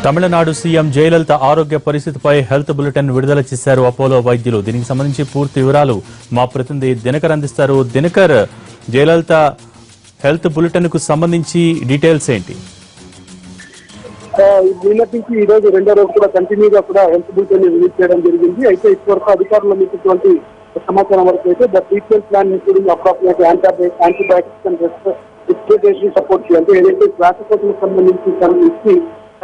Tamil Nadu CM Jayalalithaa ఆరోగ్య పరిస్థితిపై health bulletin విడుదల చేశారు అపోలో వైద్యులు. దీనికి సంబంధించి పూర్తి వివరాలు మా ప్రతినిధి దినకర్ అందిస్తారు. దినకర్, జయలలిత హెల్త్ బులెటిన్ కు సంబంధించి డీటెయిల్స్ ఏంటి? నిన్నటి నుంచి ఈ రోజు రెండో రోజు కూడా కంటిన్యూగా కూడా హెల్త్ బులెటిన్ రిలీజ్ చేయడం జరిగింది. అయితే ఇప్పటివరకు అధికారులు అందించినటువంటి సమాచారం వరకు అయితే the treatment plan including appropriate antibiotics and respiratory support అంటే ఏదైతే శ్వాసకోశకు సంబంధించి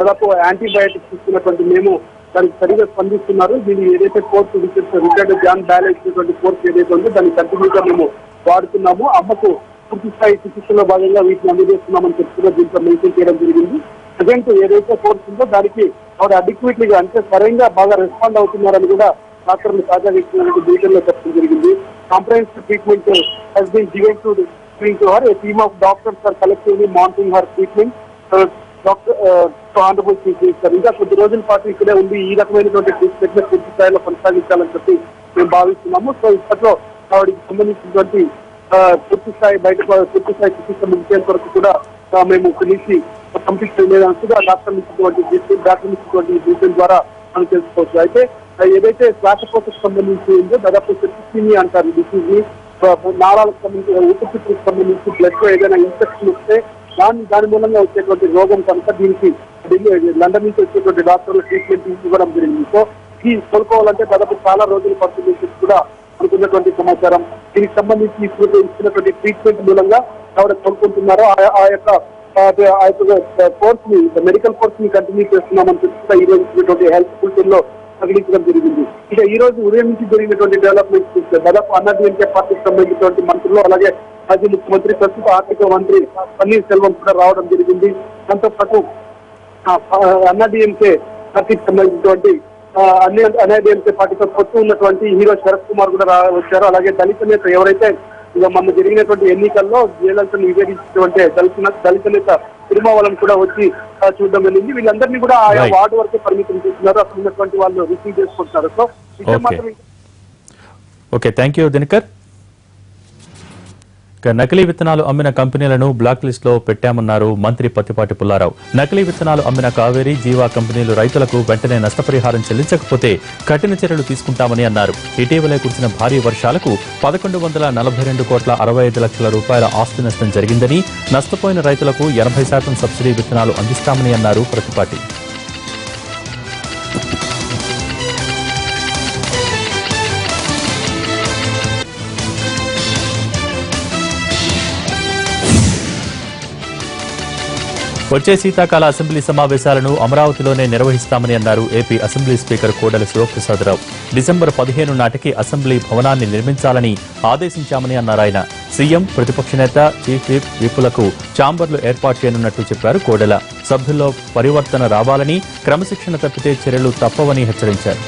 దాదాపు యాంటీబయాటిక్స్ ఇస్తున్నటువంటి మేము దానికి సరిగా స్పందిస్తున్నారు. దీన్ని ఏదైతే కోర్సు రిచర్డ్ జాన్ బ్యాలెన్స్ ఇచ్చినటువంటి కోర్సు ఏదైతే ఉందో దాన్ని కంటిన్యూగా మేము వాడుతున్నాము. అమ్మకు పూర్తి స్థాయి చికిత్సలో భాగంగా వీటిని అందజేస్తున్నామని చెప్తున్నా దీంట్లో మెన్షన్ చేయడం జరిగింది. ప్రజెంట్ ఏదైతే కోర్సు ఉందో దానికి ఆవిడ అడిక్వేట్లీగా అంటే సరైన బాగా రెస్పాండ్ అవుతున్నారని కూడా డాక్టర్లు తాజాగా ఇచ్చినటువంటి డీటెయిల్లో చెప్పడం జరిగింది. Comprehensive treatment has been given to her. A team of doctors are collectively monitoring her treatment. Doctor ఇంకా కొద్ది రోజుల పాటు ఇక్కడే ఉండి ఈ రకమైనటువంటి ట్రీట్మెంట్ పూర్తి స్థాయిలో కొనసాగించాలని చెప్పి మేము భావిస్తున్నాము. సో ఇప్పట్లో ఆవిడకి సంబంధించినటువంటి పూర్తి స్థాయి చికిత్స ముగిసేంత వరకు కూడా మేము కలిసి కంప్లీట్ లేదన్నట్టుగా డాక్టర్ ఇచ్చినటువంటి ట్రీట్మెంట్ ద్వారా మనం తెలుసుకోవచ్చు. అయితే ఏదైతే శ్వాసకోశకు సంబంధించి ఉందో దాదాపు సెప్టిసిమియా అంటారు డిసీజ్ ని, నాళాలకు సంబంధించి ఊపిరితిత్తులకు సంబంధించి బ్లడ్ లో ఏదైనా ఇన్ఫెక్షన్ వస్తే దాని మూలంగా వచ్చేటువంటి రోగం కనుక దీనికి లండన్ నుంచి వచ్చేటువంటి డాక్టర్లు ట్రీట్మెంట్ ఇవ్వడం జరిగింది. సో ఈ కోలుకోవాలంటే దాదాపు చాలా రోజులు పడుతుంది కూడా అనుకున్నటువంటి సమాచారం. దీనికి సంబంధించి ఇచ్చినటువంటి ట్రీట్మెంట్ మూలంగా ఆవిడ కోలుకుంటున్నారో ఆ యొక్క కోర్స్ ని మెడికల్ కోర్స్ ని కంటిన్యూ చేస్తున్నామని చెప్పి ఈ రోజు ఇచ్చినటువంటి హెల్త్ బులెటిన్ లో ప్రకటించడం జరిగింది. ఇక ఈ రోజు ఉదయం నుంచి జరిగినటువంటి డెవలప్మెంట్స్ చూస్తే దాదాపు అన్నాడీఎంకే పార్టీకి సంబంధించినటువంటి మంత్రులు అలాగే మాజీ ముఖ్యమంత్రి ప్రస్తుత ఆర్థిక మంత్రి పన్నీర్ సెల్వం కూడా రావడం జరిగింది. దాంతో పాటు అన్నాడీఎంకే పార్టీకి సంబంధించినటువంటి అన్నాడీఎంకే పార్టీతో పొత్తు ఉన్నటువంటి హీరో శరత్ కుమార్ కూడా వచ్చారు. అలాగే దళిత నేత ఎవరైతే మొన్న జరిగినటువంటి ఎన్నికల్లో జయలలితను వివేచించినటువంటి దళిత నేత తిరుమావళం కూడా వచ్చి చూడడం జరిగింది. వీళ్ళందరినీ కూడా ఆయా వార్డు వరకు పరిమితం చేస్తున్నారు. అక్కడ ఉన్నటువంటి వాళ్ళు రిసీవ్ చేసుకుంటున్నారు. సో ఇది మాత్రం ఓకే, థ్యాంక్ యూ దినకర్. నకిలీ విత్తనాలు అమ్మిన కంపెనీలను బ్లాక్ లిస్ట్ లో పెట్టామన్నారు మంత్రి పత్తిపాటి పుల్లారావు. నకిలీ విత్తనాలు అమ్మిన కావేరీ, జీవా కంపెనీలు రైతులకు వెంటనే నష్టపరిహారం చెల్లించకపోతే కఠిన చర్యలు తీసుకుంటామని అన్నారు. ఇటీవలే కురిసిన భారీ వర్షాలకు 1142,65 రూపాయల ఆస్తి నష్టం జరిగిందని, నష్టపోయిన రైతులకు 80% సబ్సిడీ విత్తనాలు అందిస్తామని అన్నారు పత్తిపాటి. వచ్చే శీతాకాల అసెంబ్లీ సమావేశాలను అమరావతిలోనే నిర్వహిస్తామని అన్నారు AP assembly speaker Kodela Sivaprasada Rao. December 15 నాటికి అసెంబ్లీ భవనాన్ని నిర్మించాలని ఆదేశించామని అన్నారు ఆయన. సీఎం, ప్రతిపక్ష నేత, చీఫ్ విప్లకు ఛాంబర్లు ఏర్పాటు చేయనున్నట్టు చెప్పారు కోడెల. సభ్యుల్లో పరివర్తన రావాలని, క్రమశిక్షణ తప్పితే చర్యలు తప్పవని హెచ్చరించారు.